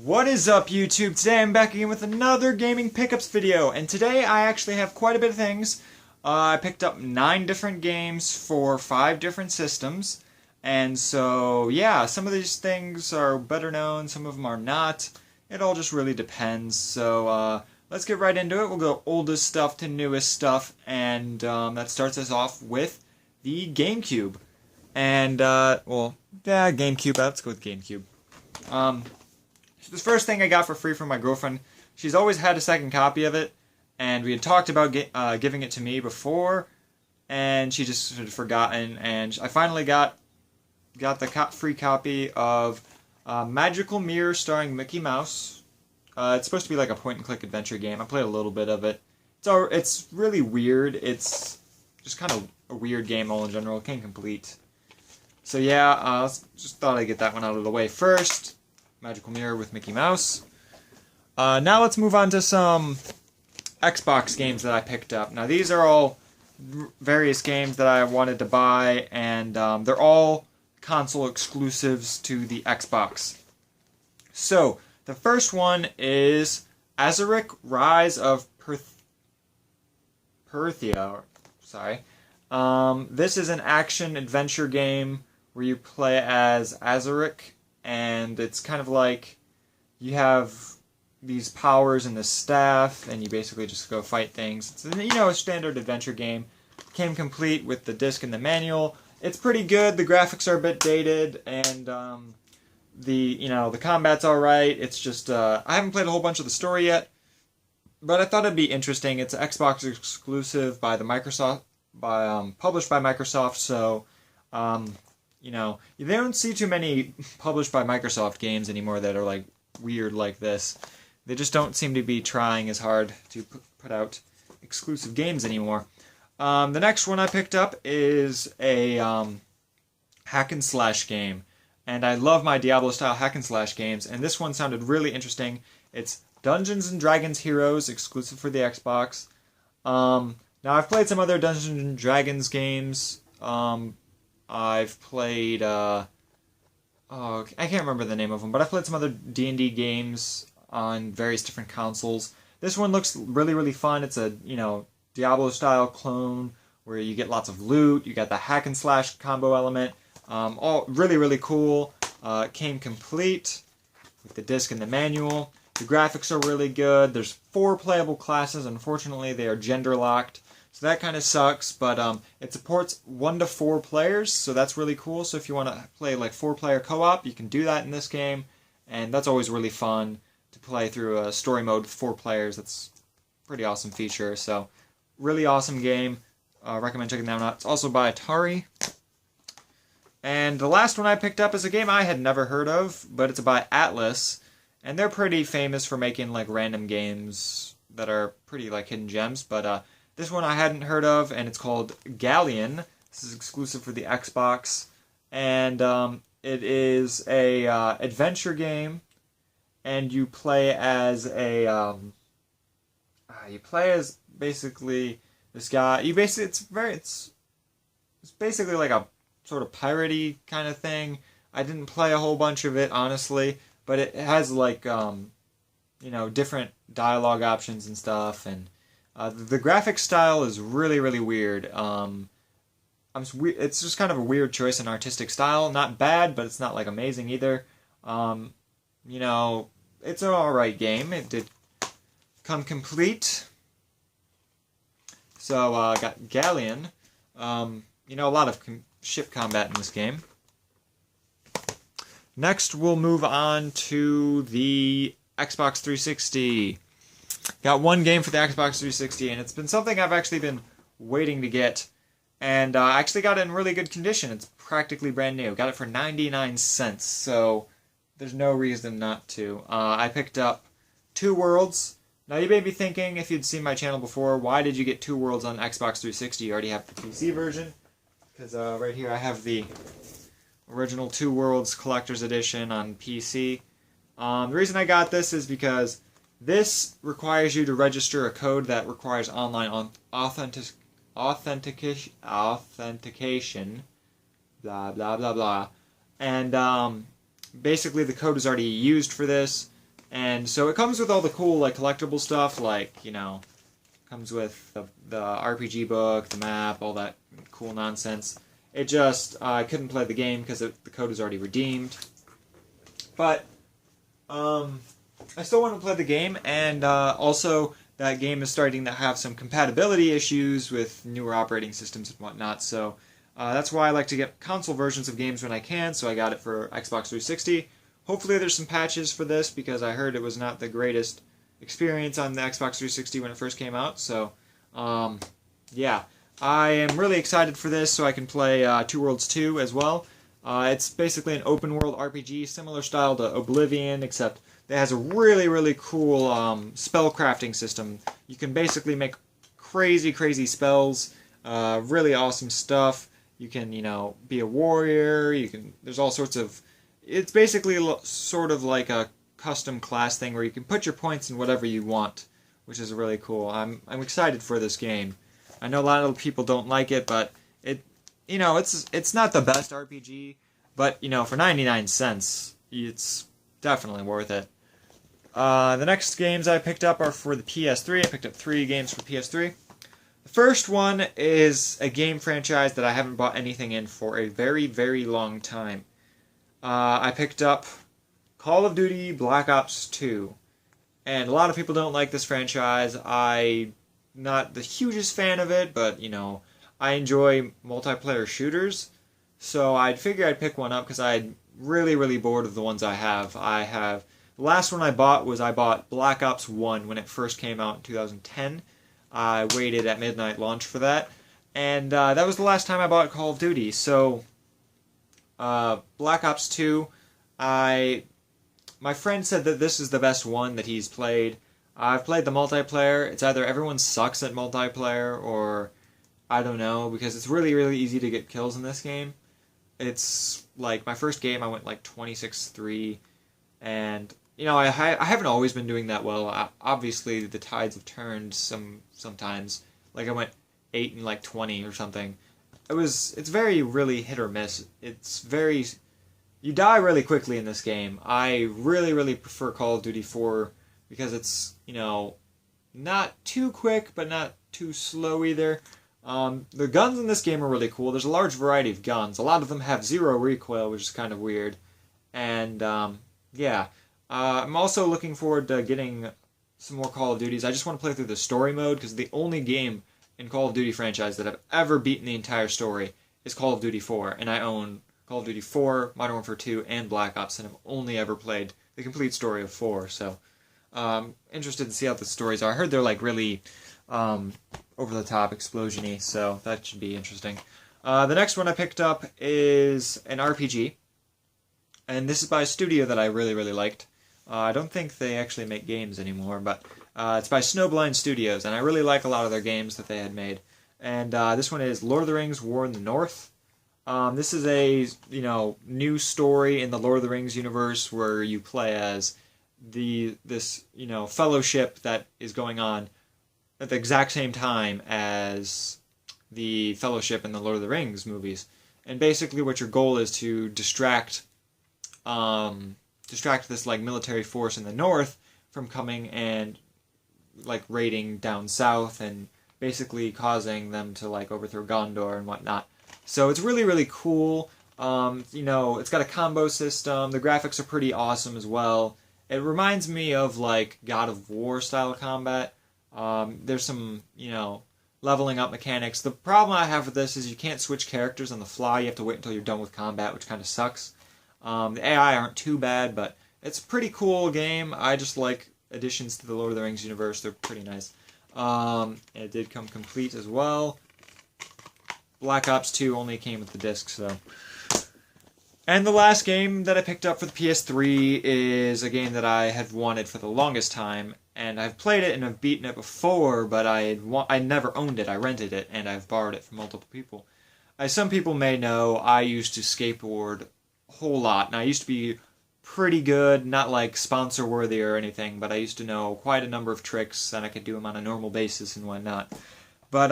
What is up, YouTube? Today I'm back again with another gaming pickups video, and today I actually have quite a bit of things. I picked up 9 different games for 5 different systems, and so yeah, some of these things are better known, some of them are not. It all just really depends, so let's get right into it. We'll go oldest stuff to newest stuff, and that starts us off with the GameCube. And, GameCube, let's go with GameCube. The first thing I got for free from my girlfriend. She's always had a second copy of it, and we had talked about giving it to me before, and she just had forgotten, and I finally got the free copy of Magical Mirror starring Mickey Mouse. It's supposed to be like a point-and-click adventure game. I played a little bit of it. It's really weird. It's just kind of a weird game all in general. It came complete. So yeah, just thought I'd get that one out of the way first. Magical Mirror with Mickey Mouse. Now let's move on to some Xbox games that I picked up. Now these are all various games that I wanted to buy, and they're all console exclusives to the Xbox. So the first one is Azuric: Rise of Perthia. Sorry. This is an action-adventure game where you play as Azuric, and it's kind of like you have these powers and this staff, and you basically just go fight things. It's a standard adventure game. Came complete with the disc and the manual. It's pretty good. The graphics are a bit dated, and the combat's all right. It's just I haven't played a whole bunch of the story yet, but I thought it'd be interesting. It's an Xbox exclusive by the Microsoft, published by Microsoft, so you don't see too many published by Microsoft games anymore that are like weird like this. They just don't seem to be trying as hard to put out exclusive games anymore. The next one I picked up is a hack and slash game, and I love my Diablo style hack and slash games, and this one sounded really interesting. It's Dungeons & Dragons Heroes, exclusive for the Xbox. Now I've played some other Dungeons & Dragons games. I've played, I can't remember the name of them, but I've played some other D&D games on various different consoles. This one looks really, really fun. It's a, Diablo-style clone where you get lots of loot. You got the hack and slash combo element. All really, really cool. It came complete with the disc and the manual. The graphics are really good. There's 4 playable classes. Unfortunately, they are gender-locked. So that kind of sucks, but it supports 1 to 4 players, so that's really cool. So if you want to play like 4-player co-op, you can do that in this game, and that's always really fun to play through a story mode with 4 players. That's a pretty awesome feature, so really awesome game. Recommend checking that one out. It's also by Atari. And the last one I picked up is a game I had never heard of, but it's by Atlus, and they're pretty famous for making like random games that are pretty like hidden gems, but this one I hadn't heard of, and it's called Galleon. This is exclusive for the Xbox, and it is a adventure game, and you play as basically this guy. It's basically like a sort of piratey kind of thing. I didn't play a whole bunch of it, honestly, but it has like different dialogue options and stuff, and the graphic style is really, really weird. It's just kind of a weird choice in artistic style. Not bad, but it's not like amazing either. It's an alright game. It did come complete. So, got Galleon. A lot of ship combat in this game. Next, we'll move on to the Xbox 360. Got 1 game for the Xbox 360, and it's been something I've actually been waiting to get, and I actually got it in really good condition. It's practically brand new. Got it for 99 cents, so there's no reason not to. I picked up Two Worlds. Now you may be thinking, if you'd seen my channel before, why did you get Two Worlds on Xbox 360? You already have the PC version, because right here I have the original Two Worlds Collector's Edition on PC. The reason I got this is because this requires you to register a code that requires online authentication, blah, blah, blah, blah. And basically the code is already used for this, And so it comes with all the cool like collectible stuff, like, you know, comes with the RPG book, the map, all that cool nonsense. It just, I couldn't play the game because the code was already redeemed. But, I still want to play the game, and also that game is starting to have some compatibility issues with newer operating systems and whatnot, so that's why I like to get console versions of games when I can, so I got it for Xbox 360. Hopefully there's some patches for this, because I heard it was not the greatest experience on the Xbox 360 when it first came out, so yeah. I am really excited for this so I can play Two Worlds 2 as well. It's basically an open world RPG, similar style to Oblivion, except it has a really, really cool spell crafting system. You can basically make crazy, crazy spells, really awesome stuff. You can, you know, be a warrior, there's all sorts of, it's basically sort of like a custom class thing where you can put your points in whatever you want, which is really cool. I'm excited for this game. I know a lot of people don't like it, but you know, it's not the best RPG, but, you know, for 99 cents, it's definitely worth it. The next games I picked up are for the PS3. I picked up 3 games for PS3. The first one is a game franchise that I haven't bought anything in for a very, very long time. I picked up Call of Duty Black Ops 2. And a lot of people don't like this franchise. I'm not the hugest fan of it, but, you know, I enjoy multiplayer shooters, so I'd figure I'd pick one up because I'm really, really bored of the ones I have. The last one I bought Black Ops 1 when it first came out in 2010. I waited at midnight launch for that, and that was the last time I bought Call of Duty. So, Black Ops 2, my friend said that this is the best one that he's played. I've played the multiplayer. It's either everyone sucks at multiplayer or I don't know, because it's really, really easy to get kills in this game. It's like my first game I went like 26-3, and you know, I haven't always been doing that well. Obviously the tides have turned sometimes. Like I went 8 and like 20 or something. It's very really hit or miss. You die really quickly in this game. I really, really prefer Call of Duty 4 because it's, you know, not too quick but not too slow either. The guns in this game are really cool. There's a large variety of guns. A lot of them have zero recoil, which is kind of weird. And, yeah. I'm also looking forward to getting some more Call of Duties. I just want to play through the story mode, because the only game in Call of Duty franchise that I've ever beaten the entire story is Call of Duty 4. And I own Call of Duty 4, Modern Warfare 2, and Black Ops, and I've only ever played the complete story of 4. So, interested to see how the stories are. I heard they're, like, really over-the-top, explosion-y, so that should be interesting. The next one I picked up is an RPG, and this is by a studio that I really, really liked. I don't think they actually make games anymore, but it's by Snowblind Studios, and I really like a lot of their games that they had made. And this one is Lord of the Rings: War in the North. This is a, you know, new story in the Lord of the Rings universe where you play as this, you know, fellowship that is going on at the exact same time as the Fellowship in the Lord of the Rings movies. And basically what your goal is to distract this, like, military force in the north from coming and, like, raiding down south and basically causing them to, like, overthrow Gondor and whatnot. So it's really, really cool. You know, it's got a combo system. The graphics are pretty awesome as well. It reminds me of, like, God of War style combat. There's some, you know, leveling up mechanics. The problem I have with this is you can't switch characters on the fly. You have to wait until you're done with combat, which kind of sucks. The AI aren't too bad, but it's a pretty cool game. I just like additions to the Lord of the Rings universe. They're pretty nice. It did come complete as well. Black Ops 2 only came with the disc, so. And the last game that I picked up for the PS3 is a game that I had wanted for the longest time, and I've played it and I've beaten it before, but I never owned it. I rented it, and I've borrowed it from multiple people. As some people may know, I used to skateboard a whole lot, and I used to be pretty good, not like sponsor-worthy or anything, but I used to know quite a number of tricks, and I could do them on a normal basis and whatnot. But,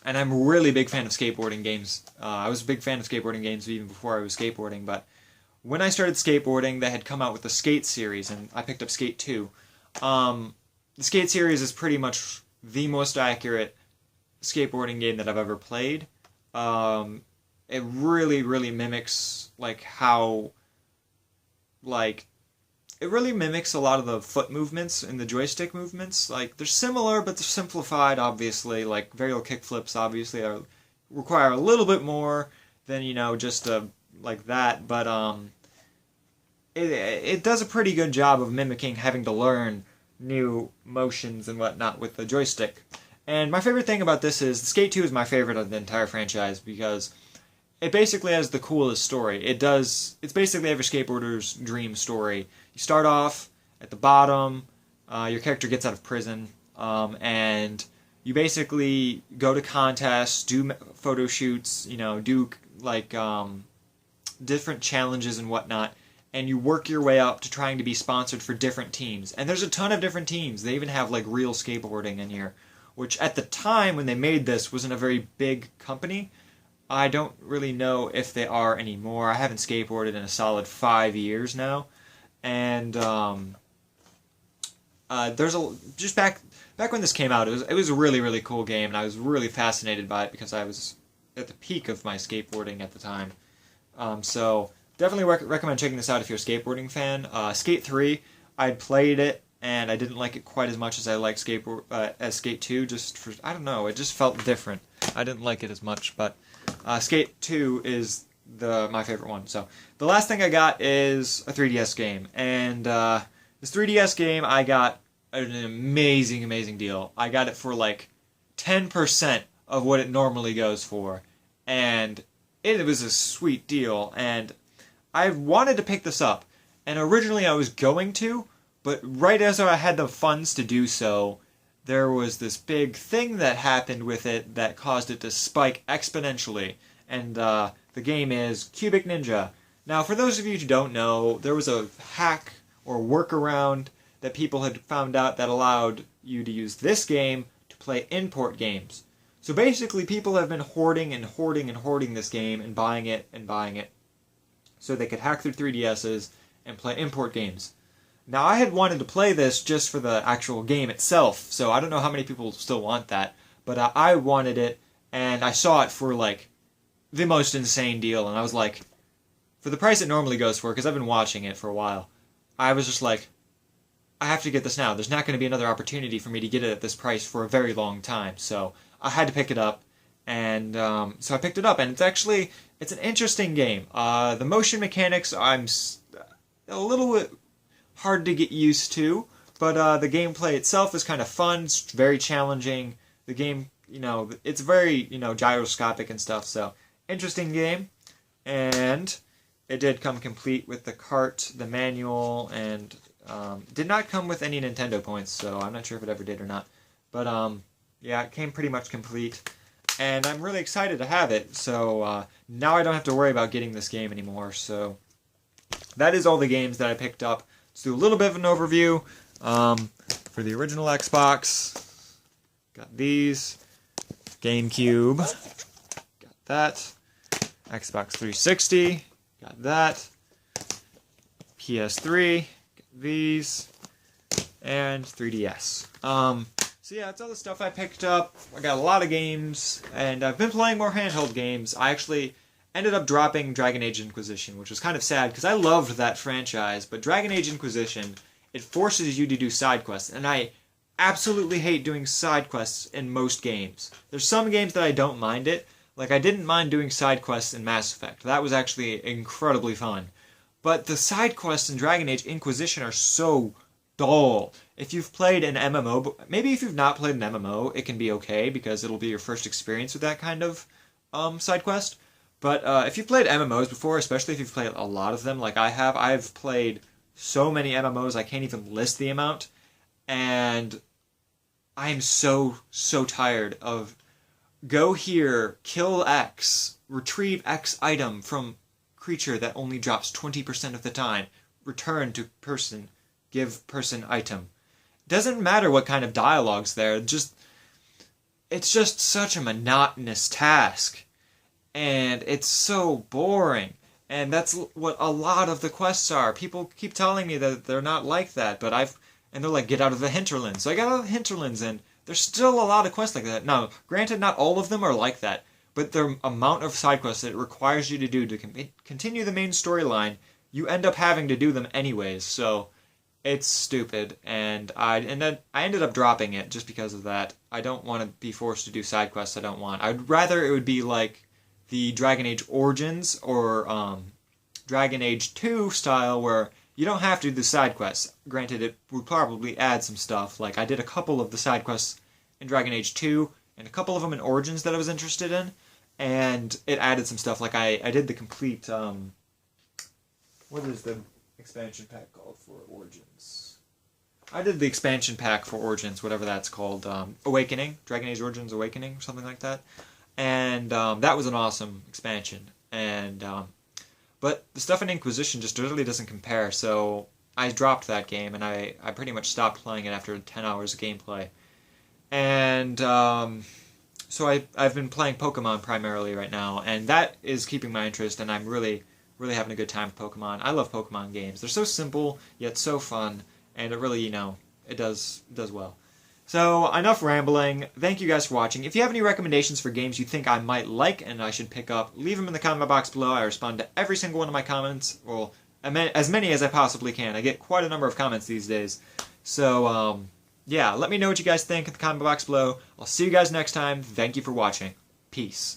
and I'm a really big fan of skateboarding games. I was a big fan of skateboarding games even before I was skateboarding, but when I started skateboarding, they had come out with the Skate series, and I picked up Skate 2. The Skate series is pretty much the most accurate skateboarding game that I've ever played. It really, really mimics it really mimics a lot of the foot movements and the joystick movements. Like, they're similar, but they're simplified, obviously. Like, varial kickflips, obviously, require a little bit more than, just like that. But, it does a pretty good job of mimicking having to learn new motions and whatnot with the joystick. And my favorite thing about this is, Skate 2 is my favorite of the entire franchise, because it basically has the coolest story. It's basically every skateboarder's dream story. You start off at the bottom, your character gets out of prison, and you basically go to contests, do photo shoots, do different challenges and whatnot, and you work your way up to trying to be sponsored for different teams. And there's a ton of different teams. They even have real skateboarding in here, which at the time when they made this wasn't a very big company. I don't really know if they are anymore. I haven't skateboarded in a solid 5 years now, and just back when this came out, it was a really, really cool game, and I was really fascinated by it because I was at the peak of my skateboarding at the time. So definitely recommend checking this out if you're a skateboarding fan. Skate 3, I'd played it, and I didn't like it quite as much as I liked as Skate 2. Just for, I don't know, it just felt different. I didn't like it as much, but Skate 2 is my favorite one. So the last thing I got is a 3DS game, and this 3DS game I got an amazing, amazing deal. I got it for 10% of what it normally goes for, and it was a sweet deal. And I wanted to pick this up, and originally I was going to, but right as I had the funds to do so, there was this big thing that happened with it that caused it to spike exponentially, and the game is Cubic Ninja. Now, for those of you who don't know, there was a hack or workaround that people had found out that allowed you to use this game to play import games. So basically, people have been hoarding and hoarding and hoarding this game and buying it so they could hack their 3DSs and play import games. Now, I had wanted to play this just for the actual game itself, so I don't know how many people still want that, but I wanted it, and I saw it for, the most insane deal, and I was like, for the price it normally goes for, because I've been watching it for a while, I was just like, I have to get this now. There's not going to be another opportunity for me to get it at this price for a very long time, so I had to pick it up, and so I picked it up, and it's an interesting game. The motion mechanics, I'm a little bit hard to get used to, but the gameplay itself is kind of fun. It's very challenging. The game, it's very, gyroscopic and stuff, so interesting game. And it did come complete with the cart, the manual, and did not come with any Nintendo points, so I'm not sure if it ever did or not. But yeah, it came pretty much complete, and I'm really excited to have it. So now I don't have to worry about getting this game anymore. So that is all the games that I picked up. Let's do a little bit of an overview. For the original Xbox, got these. GameCube, got that. Xbox 360, got that. PS3, got these. And 3DS. So yeah, that's all the stuff I picked up. I got a lot of games, and I've been playing more handheld games. I actually ended up dropping Dragon Age Inquisition, which was kind of sad, because I loved that franchise, but Dragon Age Inquisition, it forces you to do side quests, and I absolutely hate doing side quests in most games. There's some games that I don't mind it, like I didn't mind doing side quests in Mass Effect. That was actually incredibly fun. But the side quests in Dragon Age Inquisition are so dull. If you've played an MMO, maybe if you've not played an MMO, it can be okay, because it'll be your first experience with that kind of side quest. But if you've played MMOs before, especially if you've played a lot of them like I have, I've played so many MMOs I can't even list the amount, and I am so tired of go here, kill X, retrieve X item from creature that only drops 20% of the time, return to person, give person item. Doesn't matter what kind of dialogue's there, it's just such a monotonous task. And it's so boring. And that's what a lot of the quests are. People keep telling me that they're not like that, but and they're like, get out of the hinterlands. So I got out of the hinterlands, and there's still a lot of quests like that. Now, granted, not all of them are like that, but the amount of side quests that it requires you to do to continue the main storyline, you end up having to do them anyways. So it's stupid, and I ended up dropping it just because of that. I don't want to be forced to do side quests I don't want. I'd rather it would be like the Dragon Age Origins or Dragon Age 2 style where you don't have to do the side quests. Granted, it would probably add some stuff. Like, I did a couple of the side quests in Dragon Age 2 and a couple of them in Origins that I was interested in, and it added some stuff. Like, I did the complete, what is the expansion pack called for Origins? I did the expansion pack for Origins, whatever that's called, Awakening, Dragon Age Origins Awakening, or something like that. And that was an awesome expansion. And but the stuff in Inquisition just really doesn't compare, so I dropped that game, and I pretty much stopped playing it after 10 hours of gameplay. And so I've been playing Pokemon primarily right now, and that is keeping my interest, and I'm really having a good time with Pokemon. I love Pokemon games. They're so simple, yet so fun, and it really, it does well. So, enough rambling. Thank you guys for watching. If you have any recommendations for games you think I might like and I should pick up, leave them in the comment box below. I respond to every single one of my comments, well, as many as I possibly can. I get quite a number of comments these days. So, yeah, let me know what you guys think in the comment box below. I'll see you guys next time. Thank you for watching. Peace.